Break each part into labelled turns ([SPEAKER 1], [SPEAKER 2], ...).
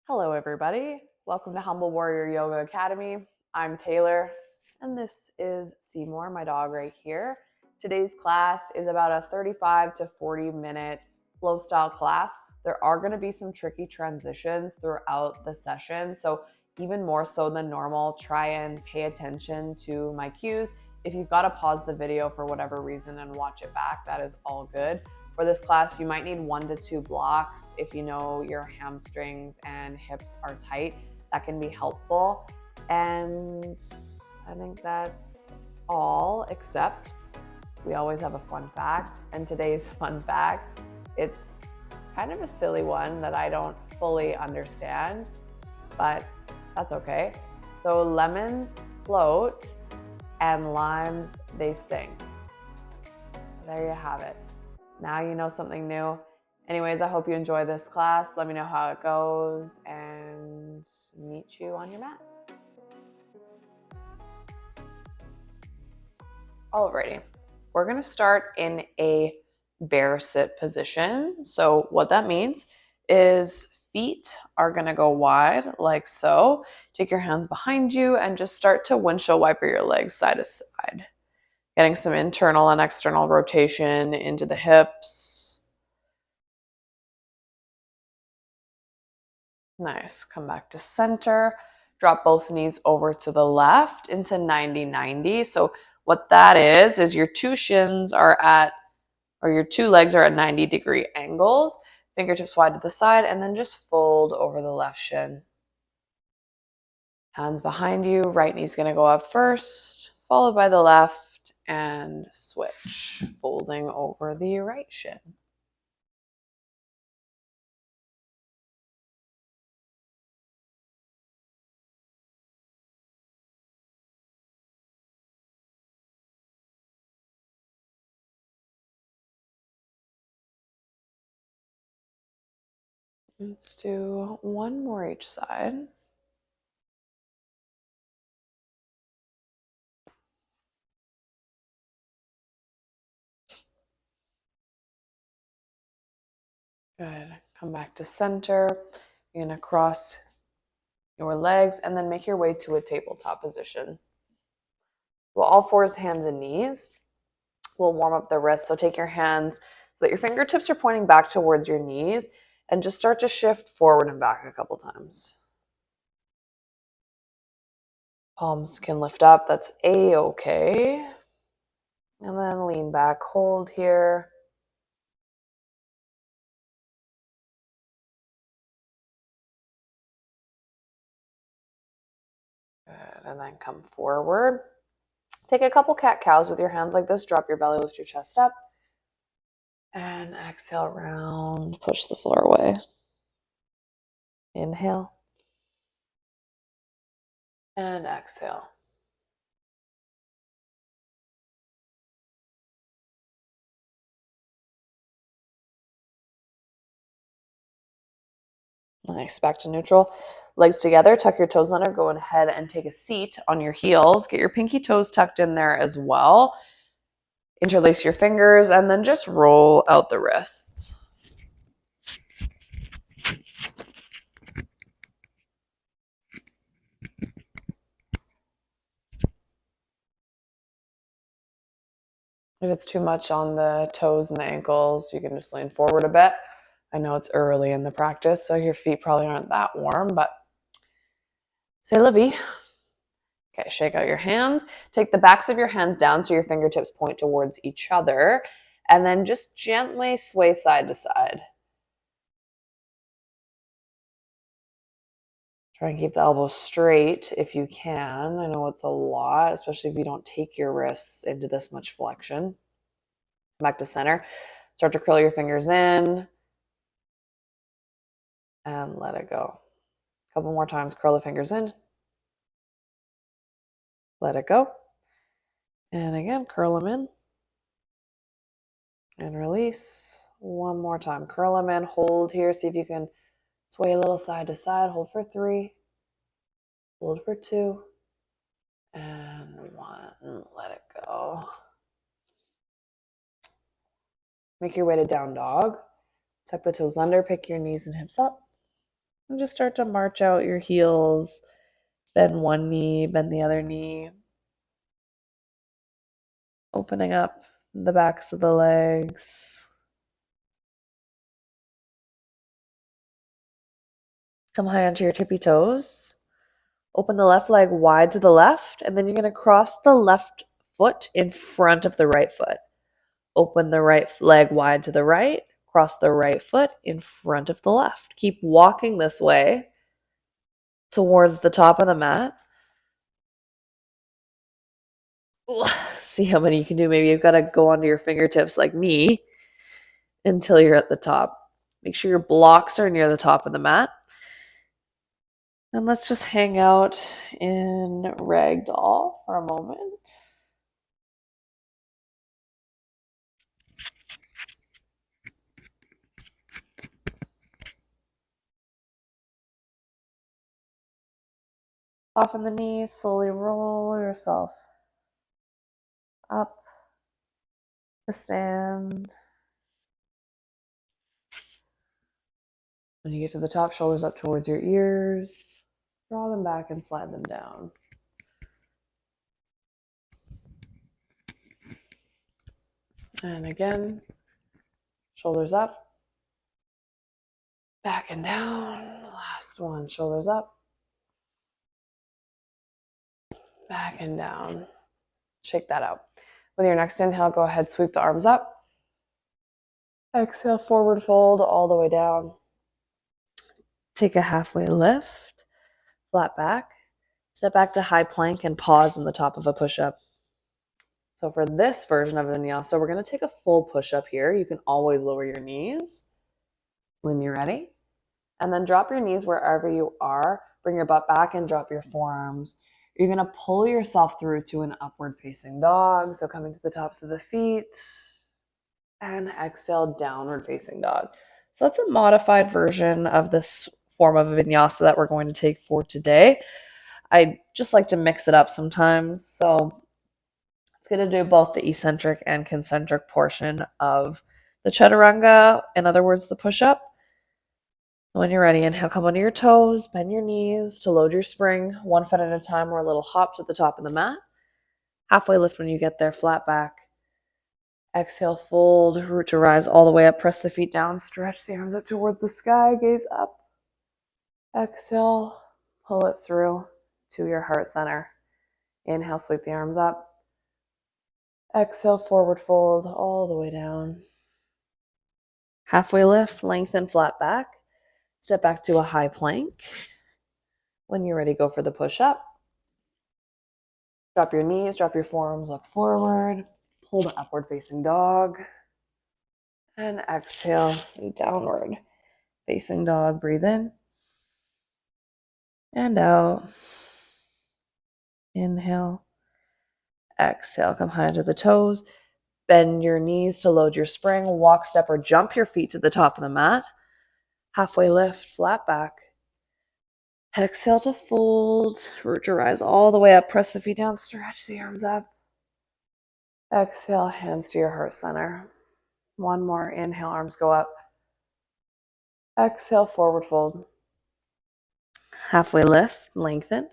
[SPEAKER 1] Hello, everybody. Welcome to Humble Warrior Yoga Academy. I'm Taylor, and this is Seymour, my dog right here. Today's class is about a 35 to 40 minute flow style class. There are going to be some tricky transitions throughout the session, so even more so than normal, try and pay attention to my cues. If you've got to pause the video for whatever reason and watch it back, that is all good. For this class, you might need 1 to 2 blocks. If you know your hamstrings and hips are tight, that can be helpful. And I think that's all, except we always have a fun fact. And today's fun fact, it's kind of a silly one that I don't fully understand, but that's okay. So lemons float and limes, they sing. There you have it. Now you know something new. Anyways, I hope you enjoy this class. Let me know how it goes and meet you on your mat. Alrighty, we're gonna start in a bear sit position. So what that means is feet are gonna go wide like so. Take your hands behind you and just start to windshield wiper your legs side to side. Getting some internal and external rotation into the hips. Nice. Come back to center. Drop both knees over to the left into 90-90. So what that is your two shins are at, or your two legs are at 90-degree angles. Fingertips wide to the side, and then just fold over the left shin. Hands behind you. Right knee's going to go up first, followed by the left, and switch. Folding over the right shin. Let's do one more each side. Good. Come back to center. You're going to cross your legs and then make your way to a tabletop position. Well, all fours, hands and knees. We'll warm up the wrists. So take your hands so that your fingertips are pointing back towards your knees and just start to shift forward and back a couple times. Palms can lift up. That's a-okay. And then lean back, hold here. Good. And then come forward. Take a couple cat-cows with your hands like this. Drop your belly, lift your chest up. And exhale, round, push the floor away. Inhale. And exhale. Nice. Back to neutral. Legs together. Tuck your toes under. Go ahead and take a seat on your heels. Get your pinky toes tucked in there as well. Interlace your fingers and then just roll out the wrists. If it's too much on the toes and the ankles, you can just lean forward a bit. I know it's early in the practice, so your feet probably aren't that warm, but c'est la vie. Okay, shake out your hands. Take the backs of your hands down so your fingertips point towards each other, and then just gently sway side to side. Try and keep the elbows straight if you can. I know it's a lot, especially if you don't take your wrists into this much flexion. Back to center. Start to curl your fingers in and let it go. A couple more times, curl the fingers in. Let it go. And again, curl them in. And release. One more time. Curl them in. Hold here. See if you can sway a little side to side. Hold for 3. Hold for 2. And 1. Let it go. Make your way to down dog. Tuck the toes under. Pick your knees and hips up. And just start to march out your heels. Bend one knee, bend the other knee. Opening up the backs of the legs. Come high onto your tippy toes. Open the left leg wide to the left, and then you're going to cross the left foot in front of the right foot. Open the right leg wide to the right, cross the right foot in front of the left. Keep walking this way towards the top of the mat. See how many you can do. Maybe you've got to go onto your fingertips like me until you're at the top. Make sure your blocks are near the top of the mat. And let's just hang out in ragdoll for a moment. Soften the knees, slowly roll yourself up to stand. When you get to the top, shoulders up towards your ears. Draw them back and slide them down. And again, shoulders up, back and down. Last one, shoulders up, back and down. Shake that out. With your next inhale, go ahead, sweep the arms up. Exhale, forward fold all the way down. Take a halfway lift, flat back. Step back to high plank and pause in the top of a push-up. So for this version of vinyasa, we're going to take a full push-up here. You can always lower your knees when you're ready. And then drop your knees wherever you are. Bring your butt back and drop your forearms. You're going to pull yourself through to an upward facing dog. So coming to the tops of the feet. And exhale, downward facing dog. So that's a modified version of this form of vinyasa that we're going to take for today. I just like to mix it up sometimes. So it's going to do both the eccentric and concentric portion of the chaturanga, in other words, the push-up. When you're ready, inhale, come onto your toes, bend your knees to load your spring, one foot at a time or a little hop to the top of the mat. Halfway lift when you get there, flat back. Exhale, fold, root to rise all the way up, press the feet down, stretch the arms up towards the sky, gaze up. Exhale, pull it through to your heart center. Inhale, sweep the arms up. Exhale, forward fold all the way down. Halfway lift, lengthen, flat back. Step back to a high plank. When you're ready, go for the push-up. Drop your knees, drop your forearms, look forward. Pull the upward facing dog. And exhale, downward facing dog. Breathe in. And out. Inhale. Exhale, come high to the toes. Bend your knees to load your spring. Walk, step, or jump your feet to the top of the mat. Halfway lift, flat back. Exhale to fold. Root to rise all the way up. Press the feet down. Stretch the arms up. Exhale, hands to your heart center. One more. Inhale, arms go up. Exhale, forward fold. Halfway lift, lengthen.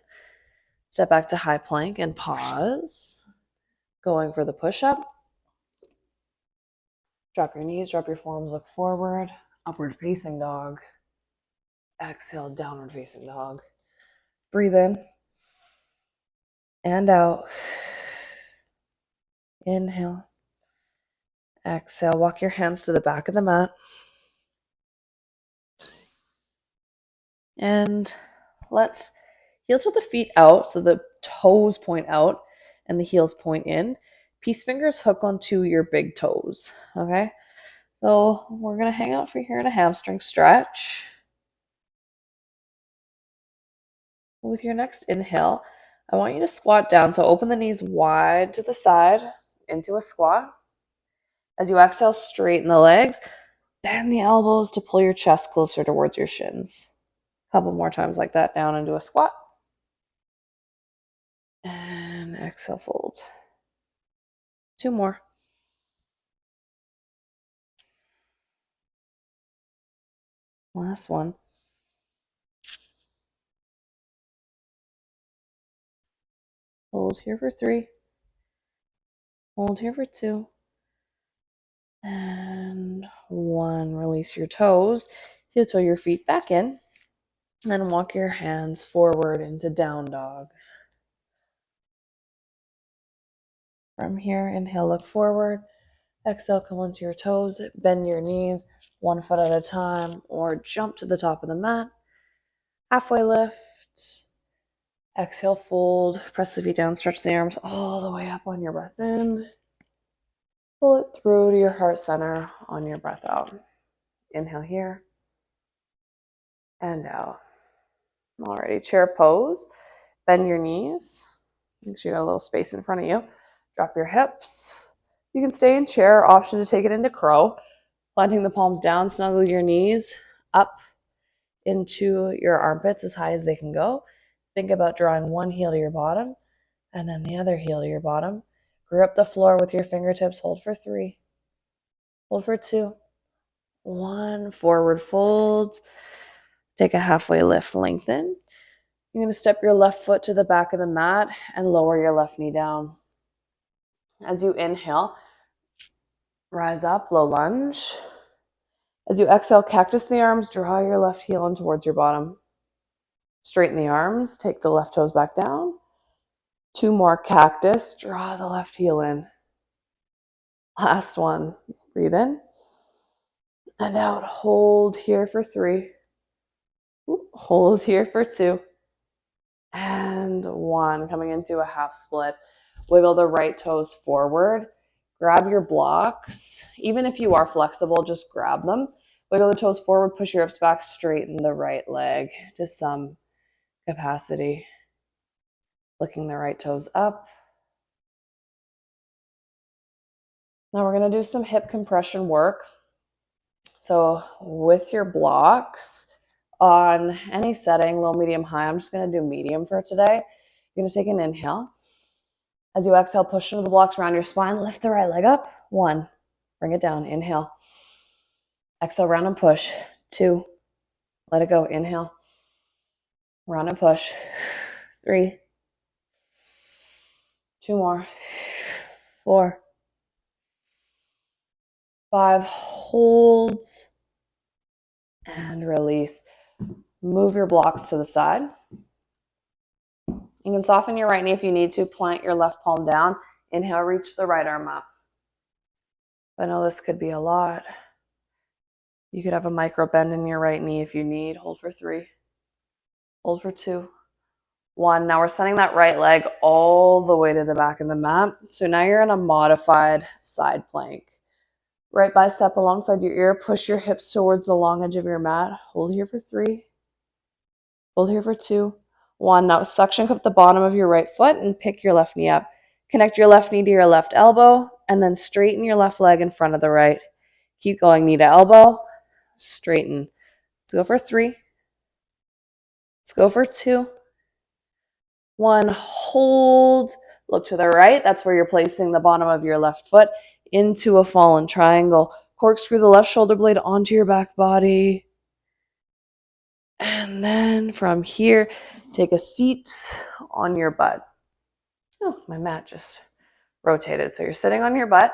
[SPEAKER 1] Step back to high plank and pause. Going for the push-up. Drop your knees, drop your forearms, look forward. Upward facing dog. Exhale, downward facing dog. Breathe in and out. Inhale. Exhale. Walk your hands to the back of the mat. And let's heel to the feet out so the toes point out and the heels point in. Peace fingers hook onto your big toes. Okay? So we're going to hang out for here in a hamstring stretch. With your next inhale, I want you to squat down. So open the knees wide to the side into a squat. As you exhale, straighten the legs. Bend the elbows to pull your chest closer towards your shins. A couple more times like that, down into a squat. And exhale, fold. Two more. Last one. Hold here for 3. Hold here for 2. And 1. Release your toes. Heel toe your feet back in. And walk your hands forward into down dog. From here, inhale, look forward. Exhale, come onto your toes. Bend your knees 1 foot at a time, or jump to the top of the mat. Halfway lift. Exhale, fold. Press the feet down. Stretch the arms all the way up on your breath in. Pull it through to your heart center on your breath out. Inhale here and out. Alrighty, chair pose. Bend your knees. Make sure you got a little space in front of you. Drop your hips. You can stay in chair. Option to take it into crow. Planting the palms down, snuggle your knees up into your armpits as high as they can go. Think about drawing one heel to your bottom and then the other heel to your bottom. Grip the floor with your fingertips. Hold for 3. Hold for 2. 1. Forward fold. Take a halfway lift. Lengthen. You're going to step your left foot to the back of the mat and lower your left knee down. As you inhale, rise up, low lunge. As you exhale, cactus the arms, draw your left heel in towards your bottom. Straighten the arms, take the left toes back down. 2 more cactus, draw the left heel in. Last one, breathe in and out. Hold here for 3. Hold here for 2. And 1, coming into a half split. Wiggle the right toes forward. Grab your blocks. Even if you are flexible, just grab them. Wiggle the toes forward, push your hips back, straighten the right leg to some capacity. Flicking the right toes up. Now we're going to do some hip compression work. So with your blocks on any setting, low, medium, high, I'm just going to do medium for today. You're going to take an inhale. As you exhale, push into the blocks around your spine. Lift the right leg up. 1. Bring it down. Inhale. Exhale, round and push. 2. Let it go. Inhale. Round and push. 3. 2 more. 4. 5. Hold. And release. Move your blocks to the side. You can soften your right knee if you need to. Plant your left palm down. Inhale, reach the right arm up. I know this could be a lot. You could have a micro bend in your right knee if you need. Hold for 3. Hold for 2. 1. Now we're sending that right leg all the way to the back of the mat. So now you're in a modified side plank. Right bicep alongside your ear. Push your hips towards the long edge of your mat. Hold here for 3. Hold here for 2. 1. Now suction cup the bottom of your right foot and pick your left knee up. Connect your left knee to your left elbow and then straighten your left leg in front of the right. Keep going, knee to elbow. Straighten. Let's go for 3. Let's go for 2. 1. Hold. Look to the right. That's where you're placing the bottom of your left foot into a fallen triangle. Corkscrew the left shoulder blade onto your back body. And then from here, take a seat on your butt. Oh, my mat just rotated. So you're sitting on your butt.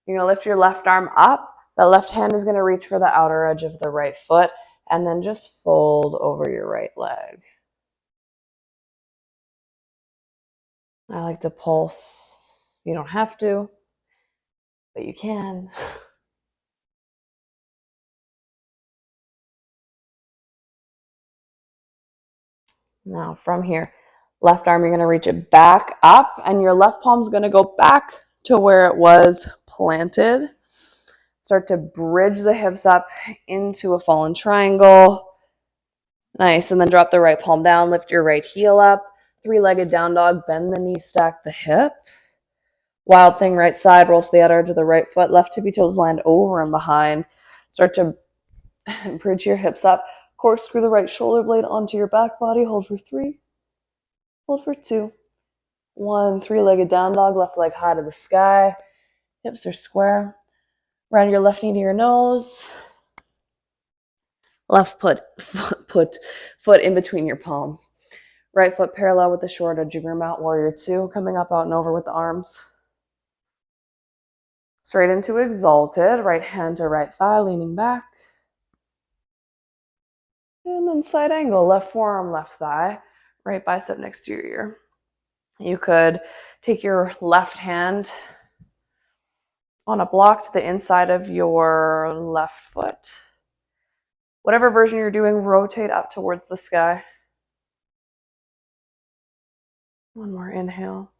[SPEAKER 1] You're going to lift your left arm up. The left hand is going to reach for the outer edge of the right foot. And then just fold over your right leg. I like to pulse. You don't have to, but you can. Now from here, left arm, you're going to reach it back up and your left palm's going to go back to where it was planted. Start to bridge the hips up into a fallen triangle. Nice. And then drop the right palm down, lift your right heel up. 3-legged down dog, bend the knee, stack the hip. Wild thing, right side, roll to the outer edge of the right foot, left tippy toes land over and behind. Start to bridge your hips up. Corkscrew the right shoulder blade onto your back body. Hold for 3. Hold for 2. 1. 3-legged down dog, left leg high to the sky. Hips are square. Round your left knee to your nose. Left foot in between your palms. Right foot parallel with the short edge of your mat, warrior two, coming up, out and over with the arms. Straight into exalted, right hand to right thigh, leaning back. And then side angle, left forearm, left thigh, right bicep next to your ear. You could take your left hand on a block to the inside of your left foot. Whatever version you're doing, rotate up towards the sky. One more inhale.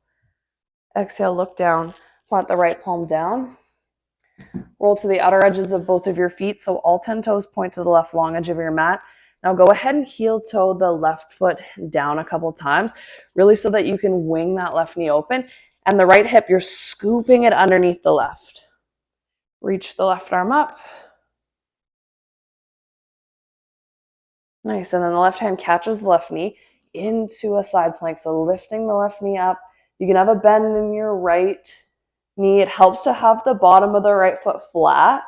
[SPEAKER 1] Exhale, look down. Plant the right palm down. Roll to the outer edges of both of your feet, so all 10 toes point to the left long edge of your mat. Now go ahead and heel toe the left foot down a couple times, really so that you can wing that left knee open. And the right hip, you're scooping it underneath the left. Reach the left arm up. Nice, and then the left hand catches the left knee into a side plank, so lifting the left knee up. You can have a bend in your right knee. It helps to have the bottom of the right foot flat.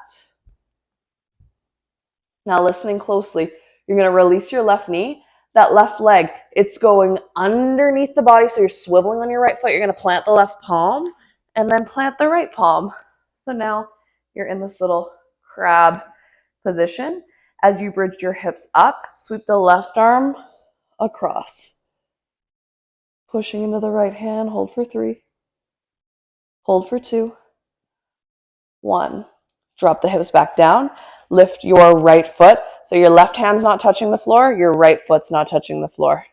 [SPEAKER 1] Now listening closely, you're going to release your left knee. That left leg, it's going underneath the body, so you're swiveling on your right foot. You're going to plant the left palm and then plant the right palm. So now you're in this little crab position. As you bridge your hips up, sweep the left arm across. Pushing into the right hand, hold for 3. Hold for 2. 1. Drop the hips back down. Lift your right foot. So your left hand's not touching the floor, your right foot's not touching the floor.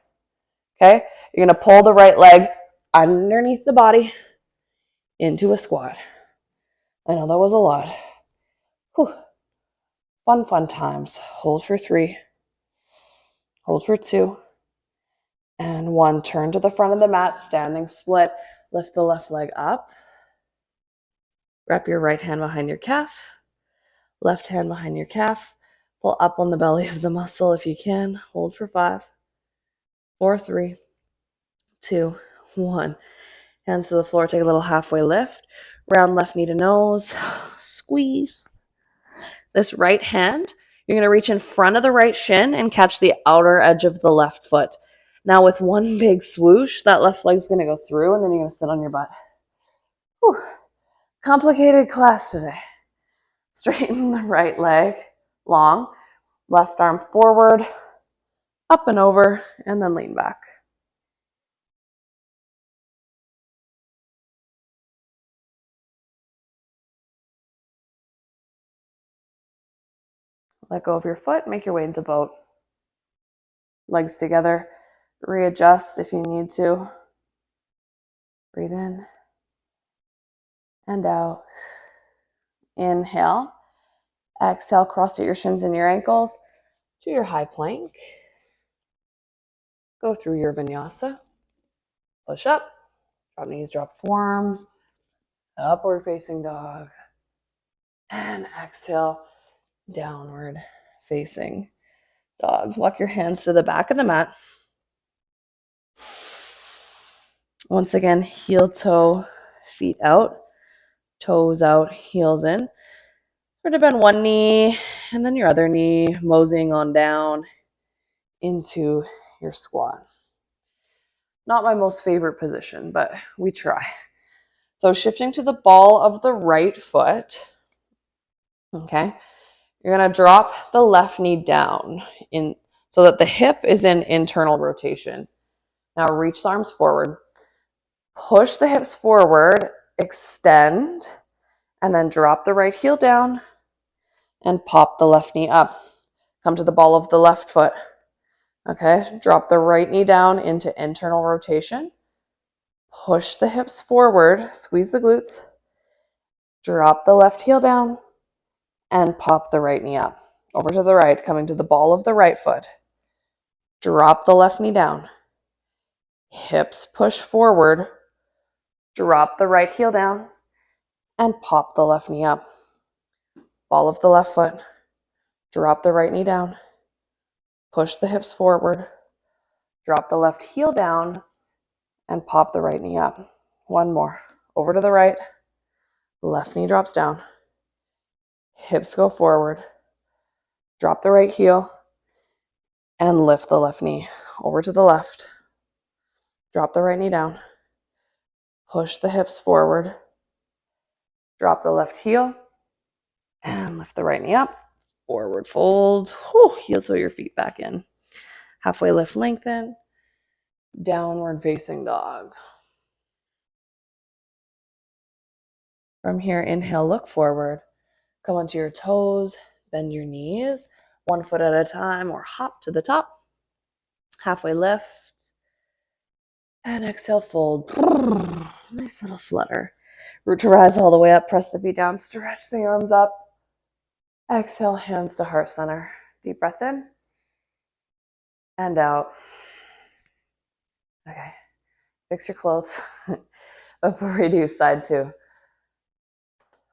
[SPEAKER 1] Okay? You're going to pull the right leg underneath the body into a squat. I know that was a lot. Whew. Fun times. Hold for 3. Hold for 2. And 1. Turn to the front of the mat, standing split. Lift the left leg up. Wrap your right hand behind your calf. Left hand behind your calf. Pull up on the belly of the muscle if you can. Hold for 5, 4, 3, 2, 1. Hands to the floor. Take a little halfway lift. Round left knee to nose. Squeeze. This right hand, you're going to reach in front of the right shin and catch the outer edge of the left foot. Now with one big swoosh, that left leg's going to go through and then you're going to sit on your butt. Whew. Complicated class today. Straighten the right leg long, left arm forward, up and over, and then lean back. Let go of your foot, make your way into boat. Legs together, readjust if you need to. Breathe in and out. Inhale. Exhale, cross at your shins and your ankles to your high plank. Go through your vinyasa. Push up, drop knees, drop forearms, upward facing dog. And exhale, downward facing dog. Walk your hands to the back of the mat. Once again, heel toe, feet out, toes out, heels in. Or to bend one knee and then your other knee, moseying on down into your squat. Not my most favorite position, but we try. So shifting to the ball of the right foot, okay, you're going to drop the left knee down in so that the hip is in internal rotation. Now reach the arms forward, push the hips forward, extend, and then drop the right heel down and pop the left knee up. Come to the ball of the left foot. Okay, drop the right knee down into internal rotation. Push the hips forward, squeeze the glutes. Drop the left heel down and pop the right knee up. Over to the right, coming to the ball of the right foot. Drop the left knee down. Hips push forward. Drop the right heel down and pop the left knee up. Ball of the left foot. Drop the right knee down. Push the hips forward. Drop the left heel down and pop the right knee up. One more. Over to the right. Left knee drops down. Hips go forward. Drop the right heel and lift the left knee. Over to the left. Drop the right knee down. Push the hips forward. Drop the left heel. And lift the right knee up. Forward fold. Whew, heel toe your feet back in. Halfway lift, lengthen. Downward facing dog. From here, inhale, look forward. Come onto your toes. Bend your knees. 1 foot at a time or hop to the top. Halfway lift. And exhale, fold. Nice little flutter. Root to rise all the way up. Press the feet down. Stretch the arms up. Exhale, hands to heart center. Deep breath in. And out. Okay. Fix your clothes before we do side 2.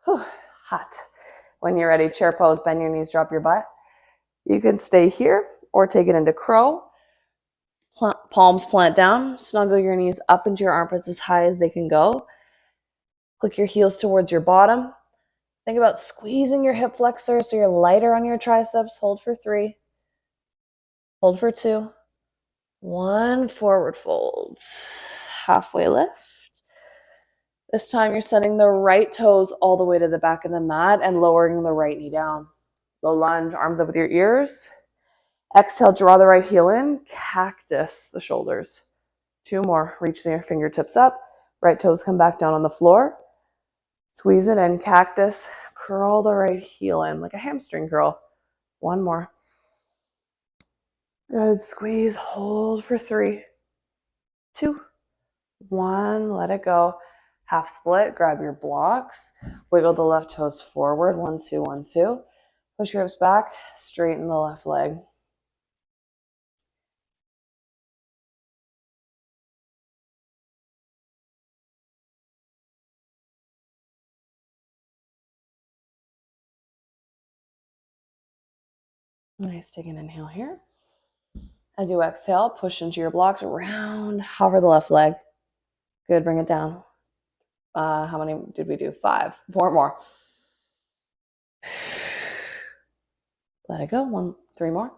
[SPEAKER 1] Whew, hot. When you're ready, chair pose. Bend your knees. Drop your butt. You can stay here or take it into crow. Palms plant down. Snuggle your knees up into your armpits as high as they can go. Click your heels towards your bottom. Think about squeezing your hip flexor so you're lighter on your triceps. Hold for 3. Hold for 2. 1, forward fold. Halfway lift. This time you're sending the right toes all the way to the back of the mat and lowering the right knee down. Low lunge, arms up with your ears. Exhale, draw the right heel in. Cactus the shoulders. 2 more. Reach your fingertips up. Right toes come back down on the floor. Squeeze it in. Cactus. Curl the right heel in like a hamstring curl. 1 more. Good. Squeeze. Hold for 3, 2, 1. Let it go. Half split. Grab your blocks. Wiggle the left toes forward. 1, 2, 1, 2. Push your hips back. Straighten the left leg. Nice. Take an inhale here. As you exhale, push into your blocks. Round. Hover the left leg. Good. Bring it down. How many did we do? 5. 4 more. Let it go. 3 more.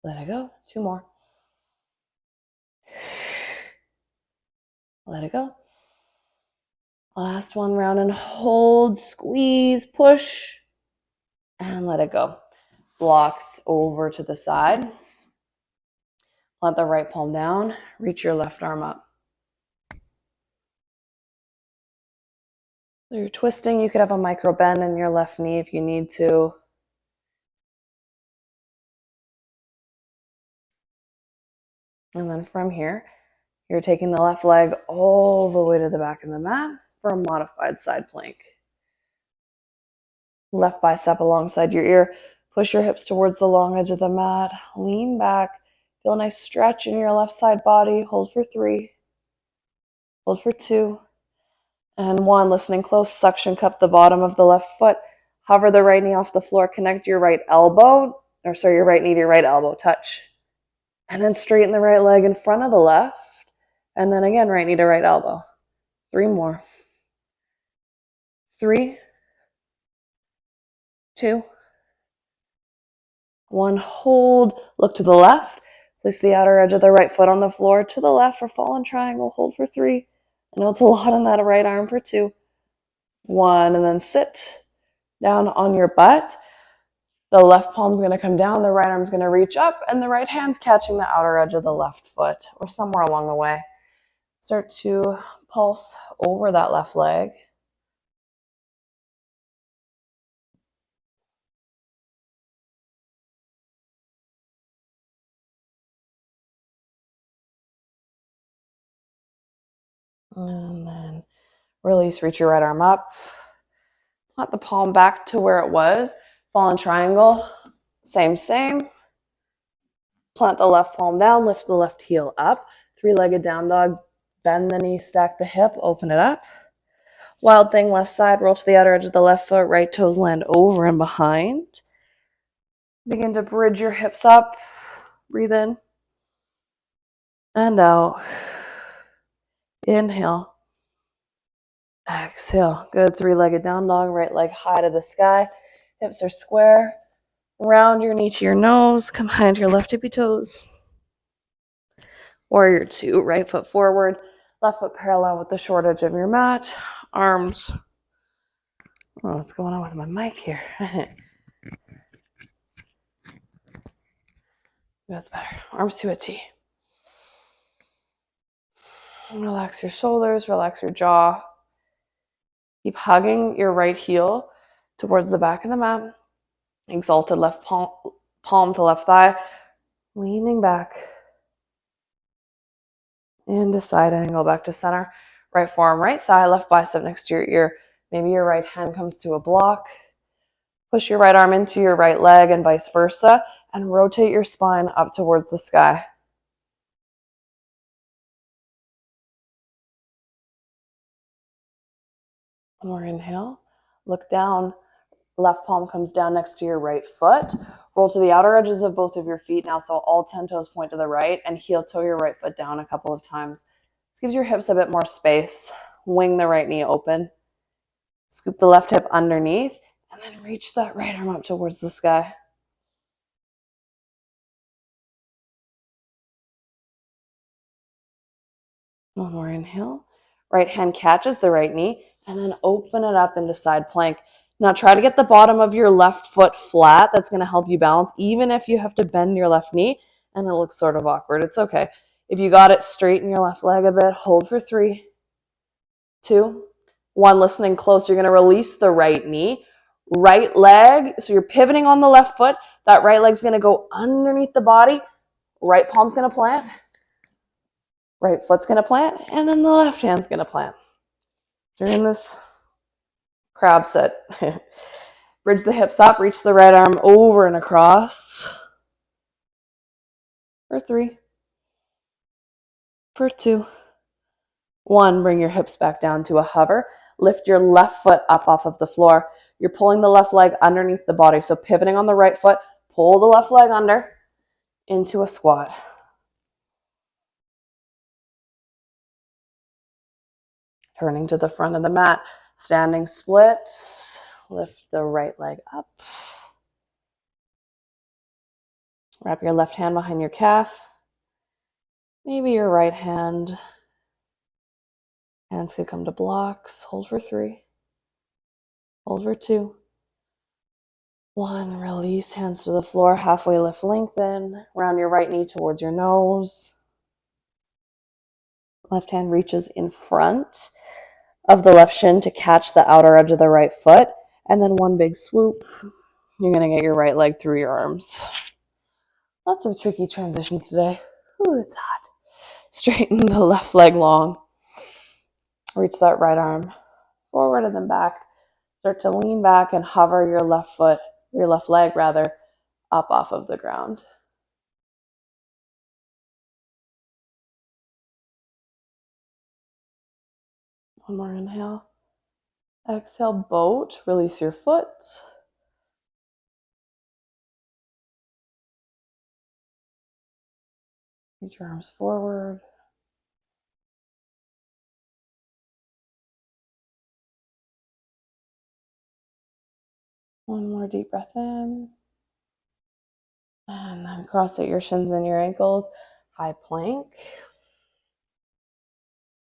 [SPEAKER 1] Let it go. 2 more. Let it go. Last one. Round and hold. Squeeze. Push. And let it go. Blocks over to the side. Let the right palm down. Reach your left arm up. So you're twisting. You could have a micro bend in your left knee if you need to. And then from here, you're taking the left leg all the way to the back of the mat for a modified side plank. Left bicep alongside your ear. Push your hips towards the long edge of the mat. Lean back. Feel a nice stretch in your left side body. Hold for 3. Hold for 2. And 1. Listening close. Suction cup the bottom of the left foot. Hover the right knee off the floor. Connect your right your right knee to your right elbow. Touch. And then straighten the right leg in front of the left. And then again, right knee to right elbow. 3 more. 3, 2, 1. Hold. Look to the left. Place the outer edge of the right foot on the floor to the left for fallen triangle. Hold for 3. I know it's a lot on that right arm for 2. 1. And then sit down on your butt. The left palm's going to come down. The right arm's going to reach up. And the right hand's catching the outer edge of the left foot or somewhere along the way. Start to pulse over that left leg. And then release, reach your right arm up. Plant the palm back to where it was. Fallen triangle, same. Plant the left palm down, lift the left heel up. 3-legged down dog, bend the knee, stack the hip, open it up. Wild thing, left side, roll to the outer edge of the left foot, right toes land over and behind. Begin to bridge your hips up. Breathe in and out. Inhale. Exhale. Good. 3-legged down dog. Right leg high to the sky. Hips are square. Round your knee to your nose. Come high into your left tippy toes. Warrior two, right foot forward, left foot parallel with the short edge of your mat, arms. Oh, what's going on with my mic here? That's better. Arms to a T. Relax your shoulders, relax your jaw. Keep hugging your right heel towards the back of the mat. Exalted left palm to left thigh. Leaning back. Into side angle, back to center. Right forearm, right thigh, left bicep next to your ear. Maybe your right hand comes to a block. Push your right arm into your right leg and vice versa. And rotate your spine up towards the sky. One more inhale. Look down. Left palm comes down next to your right foot. Roll to the outer edges of both of your feet now, so all 10 toes point to the right, and heel toe your right foot down a couple of times. This gives your hips a bit more space. Wing the right knee open. Scoop the left hip underneath, and then reach that right arm up towards the sky. One more inhale. Right hand catches the right knee, and then open it up into side plank. Now try to get the bottom of your left foot flat. That's going to help you balance, even if you have to bend your left knee and it looks sort of awkward. It's okay. If you got it, straighten your left leg a bit. Hold for 3, 2, 1. Listening close. You're going to release the right knee. Right leg. So you're pivoting on the left foot. That right leg's going to go underneath the body. Right palm's going to plant. Right foot's going to plant. And then the left hand's going to plant. You're in this crab sit. Bridge the hips up, reach the right arm over and across. For 3, for 2, 1. Bring your hips back down to a hover. Lift your left foot up off of the floor. You're pulling the left leg underneath the body. So pivoting on the right foot, pull the left leg under into a squat. Turning to the front of the mat, standing split. Lift the right leg up. Wrap your left hand behind your calf. Maybe your right hand. Hands could come to blocks. Hold for 3. Hold for 2. 1. Release hands to the floor. Halfway lift, lengthen. Round your right knee towards your nose. Left hand reaches in front of the left shin to catch the outer edge of the right foot. And then 1 big swoop. You're going to get your right leg through your arms. Lots of tricky transitions today. Ooh, it's hot. Straighten the left leg long. Reach that right arm forward and then back. Start to lean back and hover your left foot, your left leg rather, up off of the ground. One more inhale. Exhale, boat. Release your foot. Reach your arms forward. One more deep breath in. And then cross out your shins and your ankles. High plank.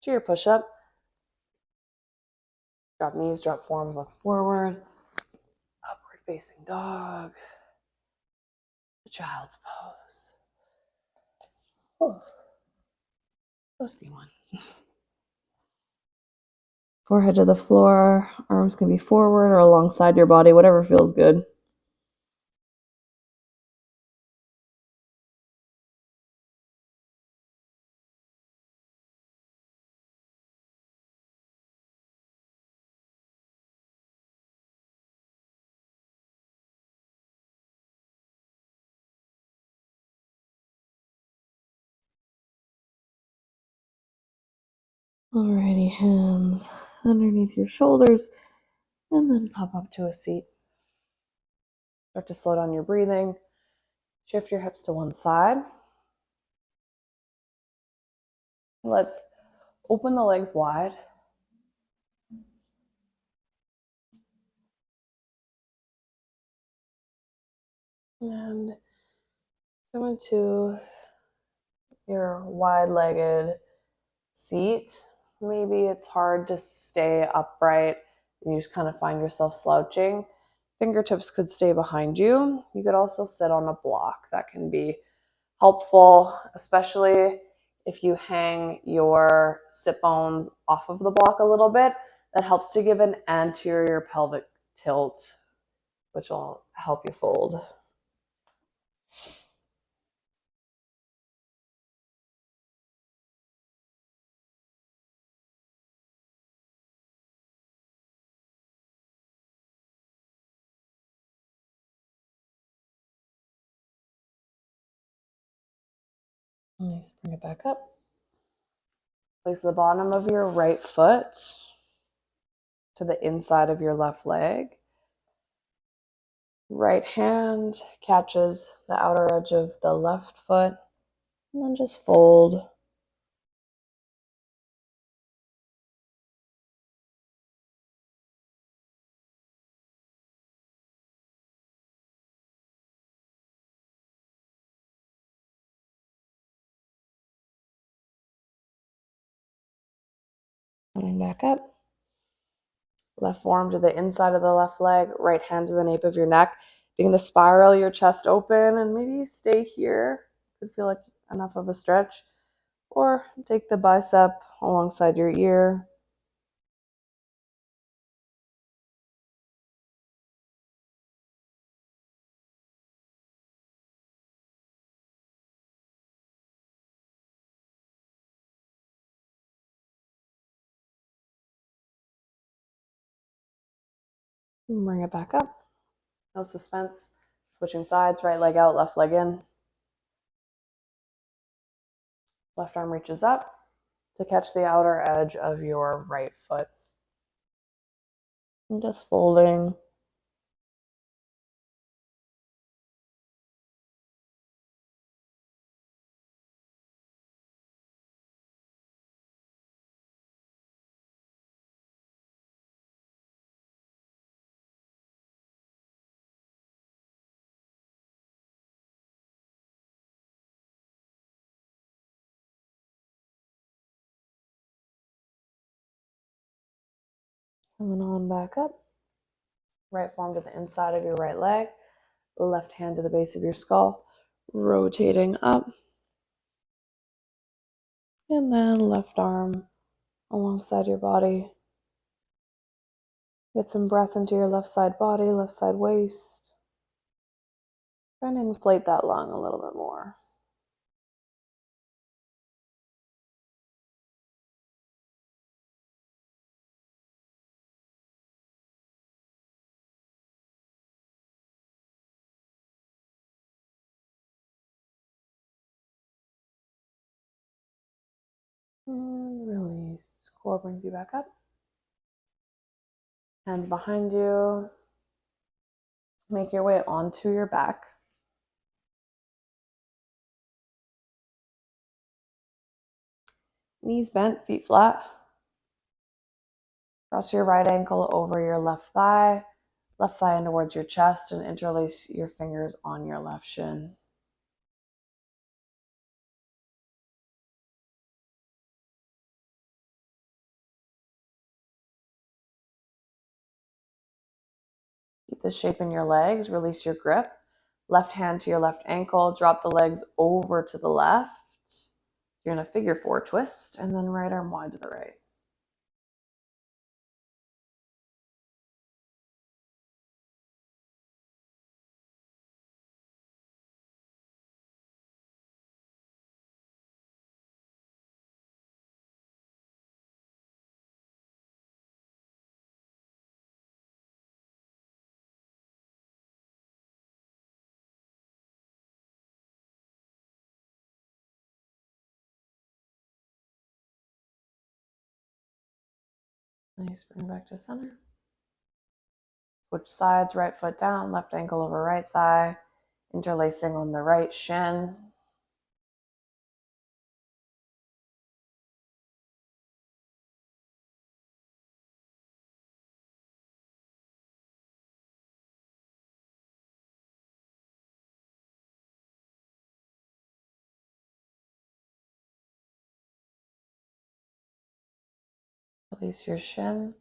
[SPEAKER 1] Do your push-up. Drop knees, drop forearms, look forward. Upward facing dog. Child's pose. Oh, toasty one. Forehead to the floor. Arms can be forward or alongside your body, whatever feels good. Alrighty, hands underneath your shoulders, and then pop up to a seat. Start to slow down your breathing. Shift your hips to one side. Let's open the legs wide. And go into your wide-legged seat. Maybe it's hard to stay upright and you just kind of find yourself slouching. Fingertips could stay behind you. You could also sit on a block. That can be helpful, especially if you hang your sit bones off of the block a little bit. That helps to give an anterior pelvic tilt, which will help you fold. Nice, bring it back up. Place the bottom of your right foot to the inside of your left leg. Right hand catches the outer edge of the left foot, and then just fold. Coming back up. Left forearm to the inside of the left leg, right hand to the nape of your neck. Begin to spiral your chest open and maybe stay here. Could feel like enough of a stretch. Or take the bicep alongside your ear. And bring it back up. No suspense. Switching sides, right leg out, left leg in. Left arm reaches up to catch the outer edge of your right foot. And just folding. Coming on back up. Right forearm to the inside of your right leg. Left hand to the base of your skull. Rotating up. And then left arm alongside your body. Get some breath into your left side body, left side waist. Try and inflate that lung a little bit more. And release. Core brings you back up. Hands behind you. Make your way onto your back. Knees bent, feet flat. Cross your right ankle over your left thigh in towards your chest, and interlace your fingers on your left shin. Keep this shape in your legs. Release your grip. Left hand to your left ankle. Drop the legs over to the left. You're in a figure four twist, and then right arm wide to the right. Nice, bring it back to center. Switch sides, right foot down, left ankle over right thigh, interlacing on the right shin. Release your shin.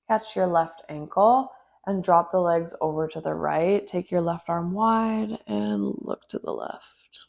[SPEAKER 1] Catch your left ankle and drop the legs over to the right. Take your left arm wide and look to the left.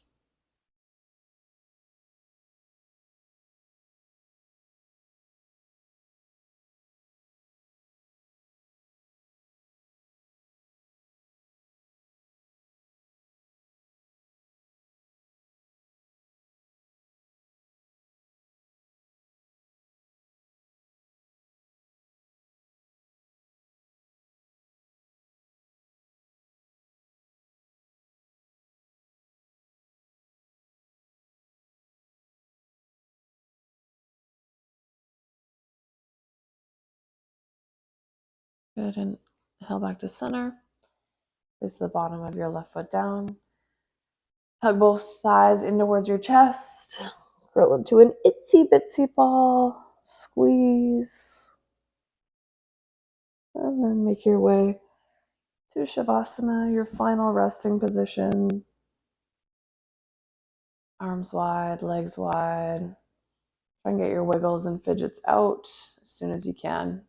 [SPEAKER 1] Good, and inhale back to center. Place the bottom of your left foot down. Hug both thighs in towards your chest. Curl into an itsy bitsy ball. Squeeze. And then make your way to Shavasana, your final resting position. Arms wide, legs wide. Try and get your wiggles and fidgets out as soon as you can.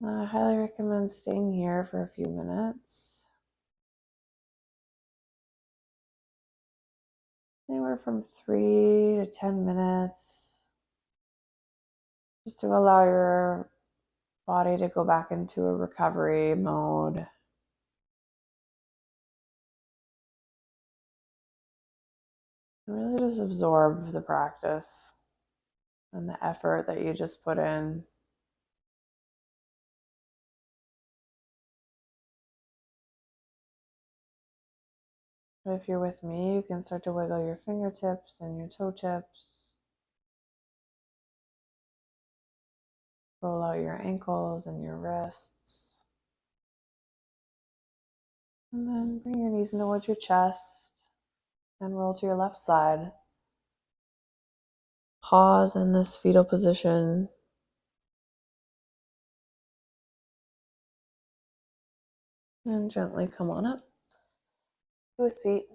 [SPEAKER 1] I highly recommend staying here for a few minutes. Anywhere from 3 to 10 minutes. Just to allow your body to go back into a recovery mode. And really just absorb the practice and the effort that you just put in. If you're with me, you can start to wiggle your fingertips and your toe tips. Roll out your ankles and your wrists. And then bring your knees in towards your chest and roll to your left side. Pause in this fetal position. And gently come on up to a seat.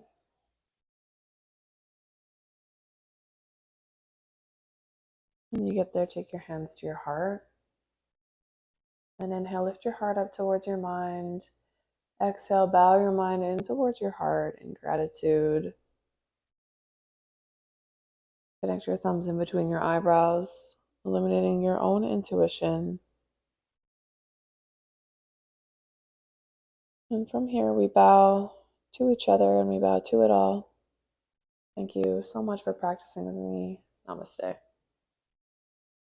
[SPEAKER 1] When you get there, take your hands to your heart. And inhale, lift your heart up towards your mind. Exhale, bow your mind in towards your heart in gratitude. Connect your thumbs in between your eyebrows, eliminating your own intuition. And from here, we bow to each other and we bow to it all. Thank you so much for practicing with me. Namaste.